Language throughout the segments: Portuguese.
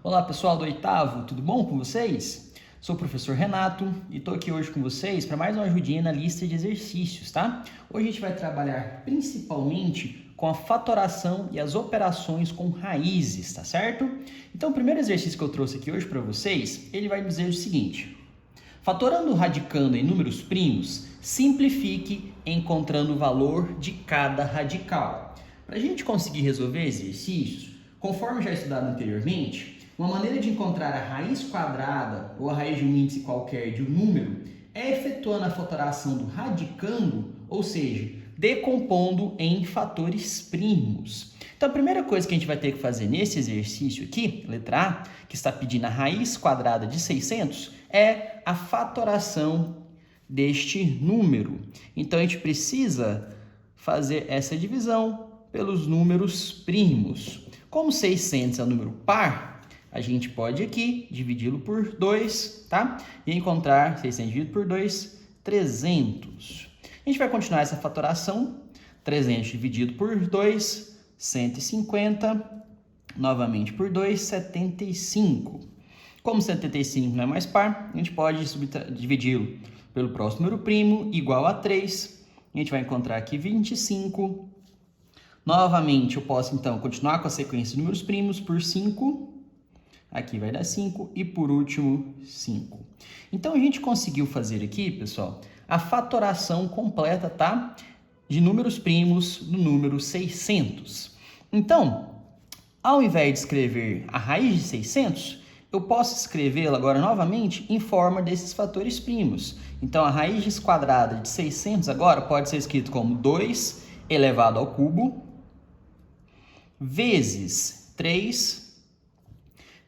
Olá pessoal do oitavo, tudo bom com vocês? Sou o professor Renato e estou aqui hoje com vocês para mais uma ajudinha na lista de exercícios, tá? Hoje a gente vai trabalhar principalmente com a fatoração e as operações com raízes, tá certo? Então o primeiro exercício que eu trouxe aqui hoje para vocês, ele vai dizer o seguinte: fatorando radicando em números primos, simplifique encontrando o valor de cada radical. Para a gente conseguir resolver exercícios, conforme já estudado anteriormente, uma maneira de encontrar a raiz quadrada ou a raiz de um índice qualquer de um número é efetuando a fatoração do radicando, ou seja, decompondo em fatores primos. Então a primeira coisa que a gente vai ter que fazer nesse exercício aqui, letra A, que está pedindo a raiz quadrada de 600, é a fatoração deste número. Então a gente precisa fazer essa divisão pelos números primos. Como 600 é um número par, a gente pode aqui dividi-lo por 2, tá? E encontrar 600 dividido por 2, 300. A gente vai continuar essa fatoração. 300 dividido por 2, 150. Novamente por 2, 75. Como 75 não é mais par, a gente pode dividi-lo pelo próximo número primo, igual a 3. A gente vai encontrar aqui 25. Novamente, eu posso, então, continuar com a sequência de números primos por 5. Aqui vai dar 5 e, por último, 5. Então, a gente conseguiu fazer aqui, pessoal, a fatoração completa, tá? De números primos no número 600. Então, ao invés de escrever a raiz de 600, eu posso escrevê-la agora novamente em forma desses fatores primos. Então, a raiz quadrada de 600 agora pode ser escrito como 2 elevado ao cubo vezes 3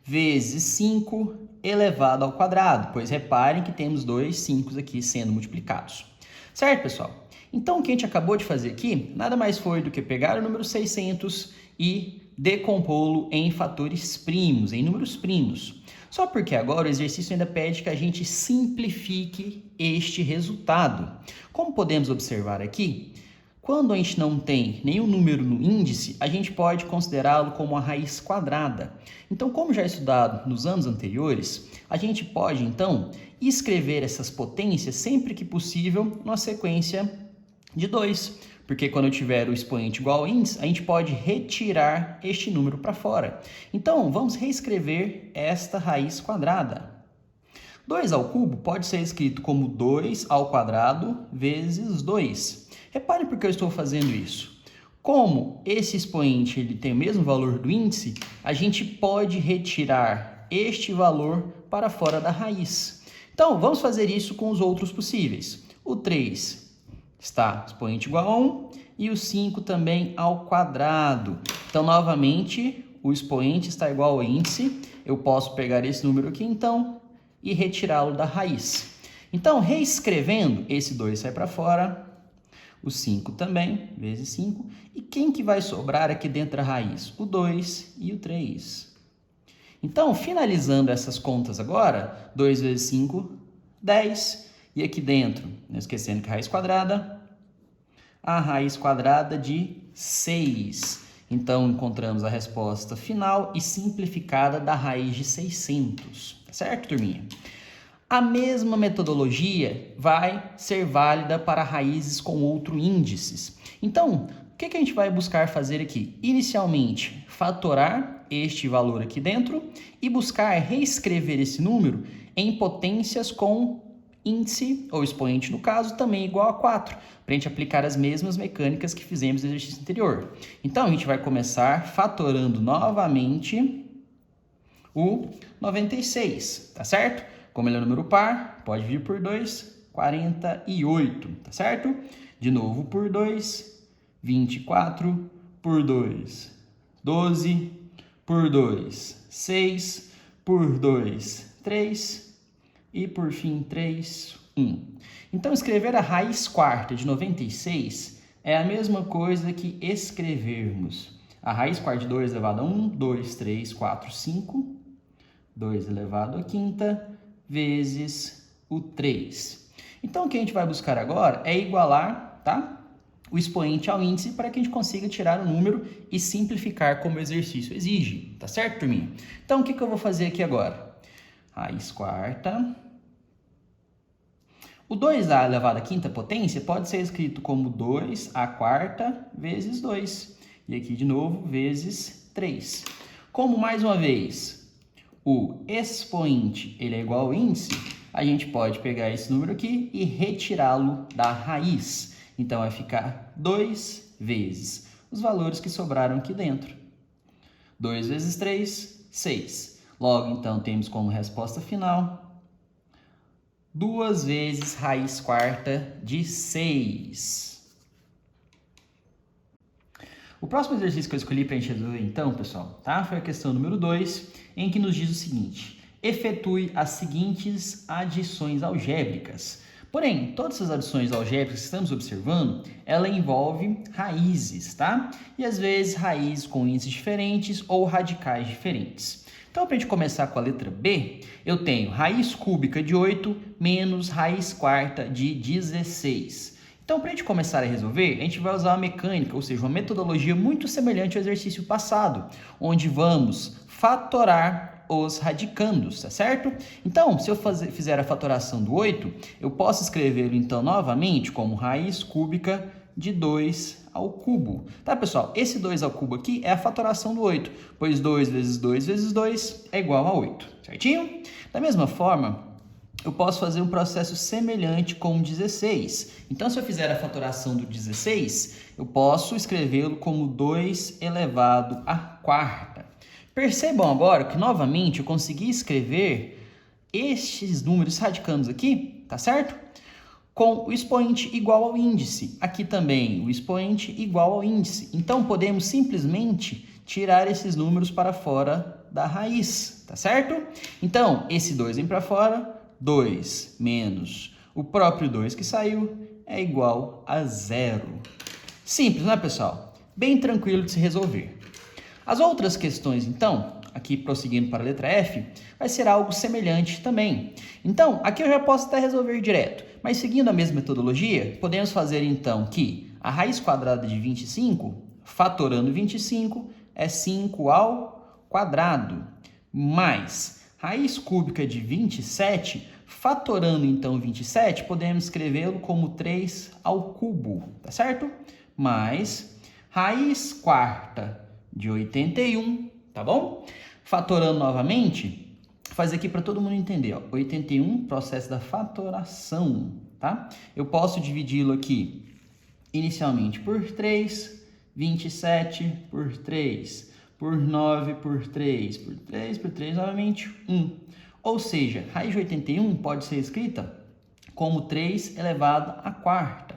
vezes 5 elevado ao quadrado, pois reparem que temos dois 5 aqui sendo multiplicados. Certo, pessoal? Então, o que a gente acabou de fazer aqui, nada mais foi do que pegar o número 600 e decompô-lo em fatores primos, em números primos. Só porque agora o exercício ainda pede que a gente simplifique este resultado. Como podemos observar aqui, quando a gente não tem nenhum número no índice, a gente pode considerá-lo como a raiz quadrada. Então, como já estudado nos anos anteriores, a gente pode, então, escrever essas potências sempre que possível numa sequência de 2. Porque quando eu tiver o expoente igual ao índice, a gente pode retirar este número para fora. Então, vamos reescrever esta raiz quadrada. 2 ao cubo pode ser escrito como 2 ao quadrado vezes 2. Reparem por que eu estou fazendo isso. Como esse expoente ele tem o mesmo valor do índice, a gente pode retirar este valor para fora da raiz. Então, vamos fazer isso com os outros possíveis. O 3 está expoente igual a 1 e o 5 também ao quadrado. Então, novamente, o expoente está igual ao índice. Eu posso pegar esse número aqui, então, e retirá-lo da raiz. Então, reescrevendo, esse 2 sai para fora, o 5 também, vezes 5. E quem que vai sobrar aqui dentro da raiz? O 2 e o 3. Então, finalizando essas contas agora, 2 vezes 5, 10. E aqui dentro, não esquecendo que a raiz quadrada de 6. Então, encontramos a resposta final e simplificada da raiz de 600. Certo, turminha? A mesma metodologia vai ser válida para raízes com outros índices. Então, o que a gente vai buscar fazer aqui? Inicialmente, fatorar este valor aqui dentro e buscar reescrever esse número em potências com índice, ou expoente no caso, também igual a 4, para a gente aplicar as mesmas mecânicas que fizemos no exercício anterior. Então, a gente vai começar fatorando novamente o 96, tá certo? Como ele é um número par, pode vir por 2, 48, tá certo? De novo por 2, 24, por 2, 12, por 2, 6, por 2, 3 e por fim 3, 1. Então, escrever a raiz quarta de 96 é a mesma coisa que escrevermos a raiz quarta de 2 elevado a 1, 2, 3, 4, 5, 2 elevado à quinta, vezes o 3. Então, o que a gente vai buscar agora é igualar, tá? o expoente ao índice para que a gente consiga tirar o número e simplificar como o exercício exige, tá certo, turminha? Então, o que eu vou fazer aqui agora? Raiz quarta. O 2a elevado à quinta potência pode ser escrito como 2a² vezes 2. E aqui, de novo, vezes 3. Como, mais uma vez, o expoente ele é igual ao índice, a gente pode pegar esse número aqui e retirá-lo da raiz. Então, vai ficar 2 vezes os valores que sobraram aqui dentro. 2 vezes 3, 6. Logo, então, temos como resposta final 2 vezes raiz quarta de 6. O próximo exercício que eu escolhi para a gente resolver, então, pessoal, tá? Foi a questão número 2, em que nos diz o seguinte: efetue as seguintes adições algébricas. Porém, todas essas adições algébricas que estamos observando, ela envolve raízes, tá? E às vezes raízes com índices diferentes ou radicais diferentes. Então, para a gente começar com a letra B, eu tenho raiz cúbica de 8 menos raiz quarta de 16. Então, para a gente começar a resolver, a gente vai usar uma mecânica, ou seja, uma metodologia muito semelhante ao exercício passado, onde vamos fatorar os radicandos, tá certo? Então, se eu fizer a fatoração do 8, eu posso escrevê-lo, então, novamente como raiz cúbica de 2 ao cubo. Tá, pessoal? Esse 2 ao cubo aqui é a fatoração do 8, pois 2 vezes 2 vezes 2 é igual a 8, certinho? Da mesma forma, eu posso fazer um processo semelhante com o 16. Então, se eu fizer a fatoração do 16, eu posso escrevê-lo como 2 elevado à quarta. Percebam agora que, novamente, eu consegui escrever estes números radicandos aqui, tá certo? Com o expoente igual ao índice. Aqui também, o expoente igual ao índice. Então, podemos simplesmente tirar esses números para fora da raiz, tá certo? Então, esse 2 vem para fora, 2 menos o próprio 2 que saiu é igual a 0. Simples, né, pessoal? Bem tranquilo de se resolver. As outras questões, então, aqui prosseguindo para a letra F, vai ser algo semelhante também. Então, aqui eu já posso até resolver direto, mas seguindo a mesma metodologia, podemos fazer então que a raiz quadrada de 25, fatorando 25, é 5 ao quadrado, mais raiz cúbica de 27, fatorando então 27, podemos escrevê-lo como 3 ao cubo, tá certo? Mais raiz quarta de 81, tá bom? Fatorando novamente, faz aqui para todo mundo entender, ó, 81, processo da fatoração, tá? Eu posso dividi-lo aqui inicialmente por 3, 27 por 3, por 9 por 3, por 3, por 3, novamente 1. Ou seja, raiz de 81 pode ser escrita como 3 elevado à quarta.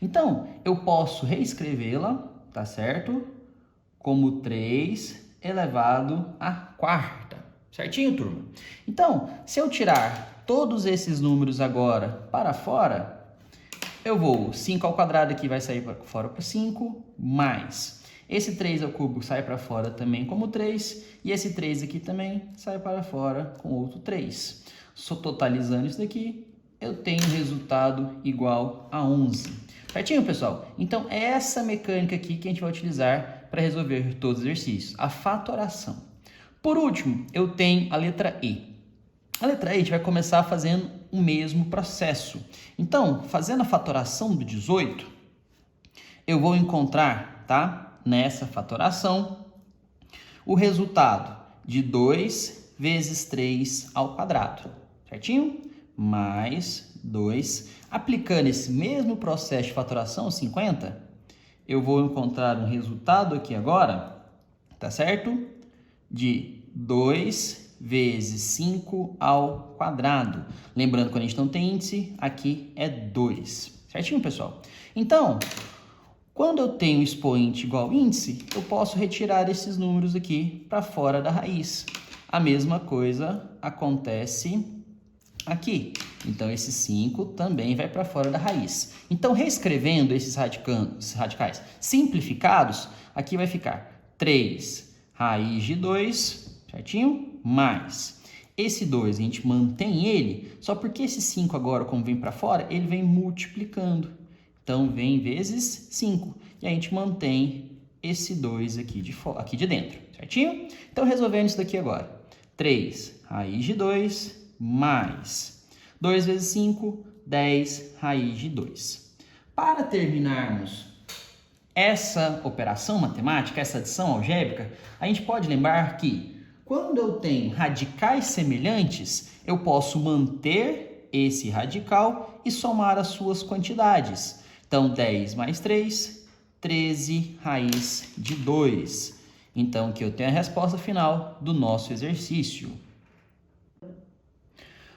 Então, eu posso reescrevê-la, tá certo? Como 3 elevado à quarta. Certinho, turma? Então, se eu tirar todos esses números agora para fora, eu vou 5 ao quadrado aqui vai sair para fora para 5, mais esse 3 ao cubo sai para fora também como 3, e esse 3 aqui também sai para fora com outro 3. Só totalizando isso daqui, eu tenho resultado igual a 11. Certinho, pessoal? Então, é essa mecânica aqui que a gente vai utilizar para resolver todos os exercícios, a fatoração. Por último, eu tenho a letra E. A letra E a gente vai começar fazendo o mesmo processo. Então, fazendo a fatoração do 18, eu vou encontrar, tá, nessa fatoração, o resultado de 2 vezes 3 ao quadrado, certinho? Mais 2. Aplicando esse mesmo processo de fatoração, 50, eu vou encontrar um resultado aqui agora, tá certo? De 2 vezes 5 ao quadrado. Lembrando que quando a gente não tem índice, aqui é 2. Certinho, pessoal? Então, quando eu tenho expoente igual índice, eu posso retirar esses números aqui para fora da raiz. A mesma coisa acontece aqui. Então, esse 5 também vai para fora da raiz. Então, reescrevendo esses radicais simplificados, aqui vai ficar 3 raiz de 2, certinho? Mais esse 2, a gente mantém ele, só porque esse 5 agora, como vem para fora, ele vem multiplicando. Então, vem vezes 5. E a gente mantém esse 2 aqui de dentro, certinho? Então, resolvendo isso daqui agora. 3 raiz de 2 mais 2 vezes 5, 10 raiz de 2. Para terminarmos essa operação matemática, essa adição algébrica, a gente pode lembrar que quando eu tenho radicais semelhantes, eu posso manter esse radical e somar as suas quantidades. Então, 10 mais 3, 13 raiz de 2. Então, aqui eu tenho a resposta final do nosso exercício.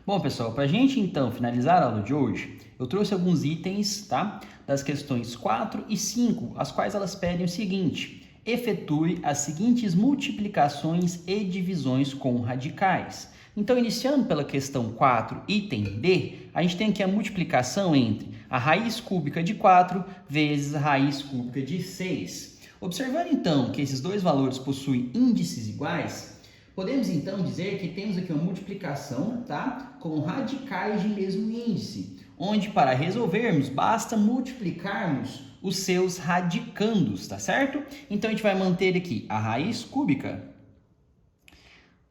Bom, pessoal, para a gente, então, finalizar a aula de hoje, eu trouxe alguns itens, tá? Das questões 4 e 5, as quais elas pedem o seguinte: efetue as seguintes multiplicações e divisões com radicais. Então, iniciando pela questão 4, item D, a gente tem aqui a multiplicação entre a raiz cúbica de 4 vezes a raiz cúbica de 6. Observando, então, que esses dois valores possuem índices iguais, podemos, então, dizer que temos aqui uma multiplicação, tá? Com radicais de mesmo índice, onde, para resolvermos, basta multiplicarmos os seus radicandos, tá certo? Então, a gente vai manter aqui a raiz cúbica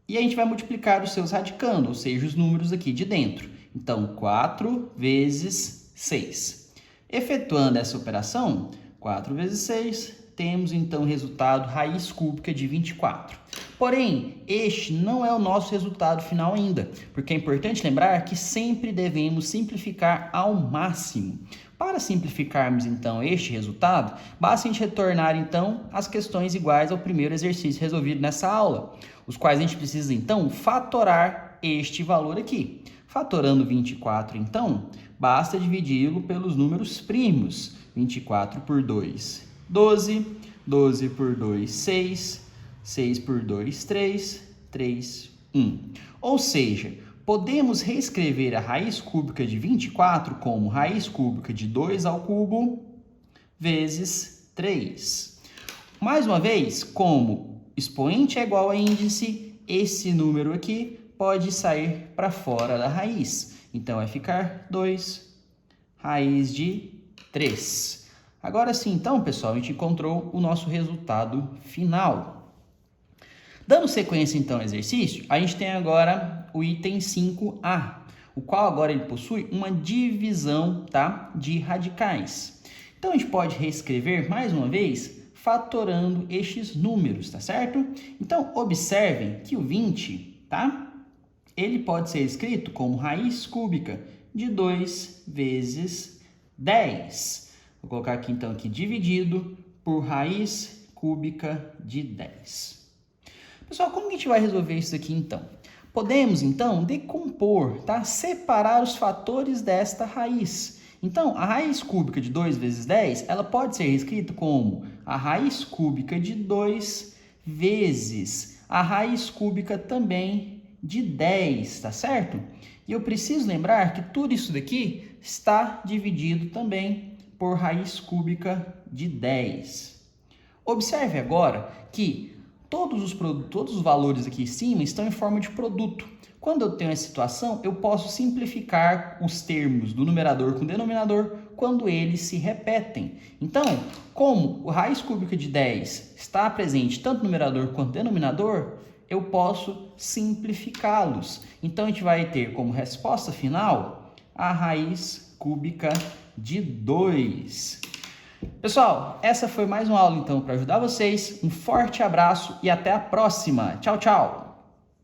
e a gente vai multiplicar os seus radicandos, ou seja, os números aqui de dentro. Então, 4 vezes 6. Efetuando essa operação, 4 vezes 6, temos então o resultado raiz cúbica de 24. Porém, este não é o nosso resultado final ainda, porque é importante lembrar que sempre devemos simplificar ao máximo. Para simplificarmos então este resultado, basta a gente retornar então as questões iguais ao primeiro exercício resolvido nessa aula, os quais a gente precisa então fatorar este valor aqui. Fatorando 24 então, basta dividi-lo pelos números primos. 24 por 2, 12, 12 por 2, 6, 6 por 2, 3, 3, 1. Ou seja, podemos reescrever a raiz cúbica de 24 como raiz cúbica de 2 ao cubo vezes 3. Mais uma vez, como expoente é igual a índice, esse número aqui pode sair para fora da raiz. Então, vai ficar 2 raiz de 3. Agora sim, então, pessoal, a gente encontrou o nosso resultado final. Dando sequência, então, ao exercício, a gente tem agora o item 5A, o qual agora ele possui uma divisão, tá, de radicais. Então, a gente pode reescrever, mais uma vez, fatorando estes números, tá certo? Então, observem que o 20, tá? Ele pode ser escrito como raiz cúbica de 2 vezes 10. Vou colocar aqui, então, aqui dividido por raiz cúbica de 10. Pessoal, como que a gente vai resolver isso aqui, então? Podemos, então, decompor, tá? Separar os fatores desta raiz. Então, a raiz cúbica de 2 vezes 10, ela pode ser escrita como a raiz cúbica de 2 vezes a raiz cúbica também de 10, tá certo? E eu preciso lembrar que tudo isso daqui está dividido também por raiz cúbica de 10. Observe agora que todos os valores aqui em cima estão em forma de produto. Quando eu tenho essa situação, eu posso simplificar os termos do numerador com o denominador quando eles se repetem. Então, como a raiz cúbica de 10 está presente tanto no numerador quanto no denominador, eu posso simplificá-los. Então, a gente vai ter como resposta final a raiz cúbica de 2. Pessoal, essa foi mais uma aula, então, para ajudar vocês. Um forte abraço e até a próxima. Tchau, tchau!